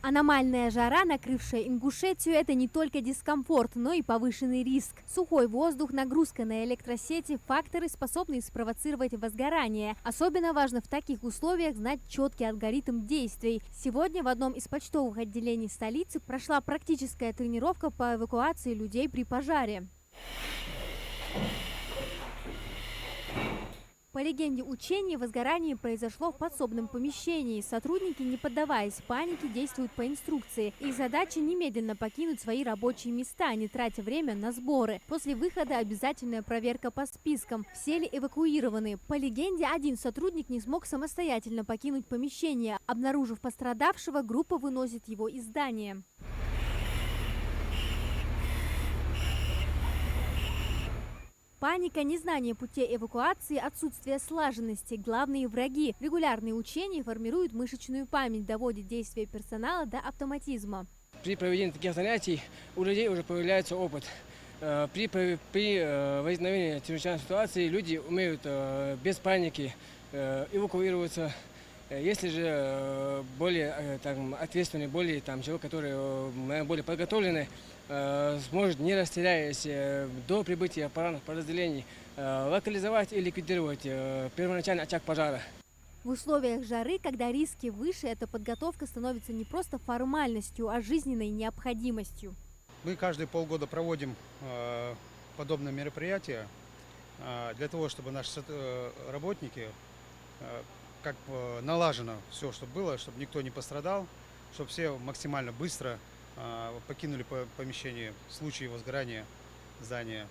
Аномальная жара, накрывшая Ингушетию, это не только дискомфорт, но и повышенный риск. Сухой воздух, нагрузка на электросети – факторы, способные спровоцировать возгорание. Особенно важно в таких условиях знать четкий алгоритм действий. Сегодня в одном из почтовых отделений столицы прошла практическая тренировка по эвакуации людей при пожаре. По легенде учения, возгорание произошло в подсобном помещении. Сотрудники, не поддаваясь панике, действуют по инструкции. Их задача немедленно покинуть свои рабочие места, не тратя время на сборы. После выхода обязательная проверка по спискам. Все ли эвакуированы? По легенде, один сотрудник не смог самостоятельно покинуть помещение. Обнаружив пострадавшего, группа выносит его из здания. Паника, незнание путей эвакуации, отсутствие слаженности – главные враги. Регулярные учения формируют мышечную память, доводят действия персонала до автоматизма. При проведении таких занятий у людей уже появляется опыт. При возникновении чрезвычайной ситуации люди умеют без паники эвакуироваться. Если же более ответственный, человек, который более подготовленный, сможет, не растеряясь, до прибытия охранных подразделений, локализовать и ликвидировать первоначальный очаг пожара. В условиях жары, когда риски выше, эта подготовка становится не просто формальностью, а жизненной необходимостью. Мы каждые полгода проводим подобные мероприятия для того, чтобы наши работники, как налажено все, чтобы было, чтобы никто не пострадал, чтобы все максимально быстро покинули помещение в случае возгорания здания.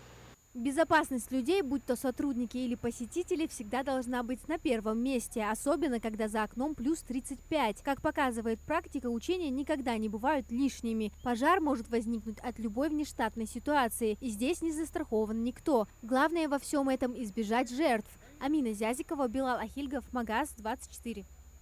Безопасность людей, будь то сотрудники или посетители, всегда должна быть на первом месте, особенно когда за окном плюс 35. Как показывает практика, учения никогда не бывают лишними. Пожар может возникнуть от любой внештатной ситуации, и здесь не застрахован никто. Главное во всем этом избежать жертв. Амина Зязикова, Билал Ахильгов, Магаз 24.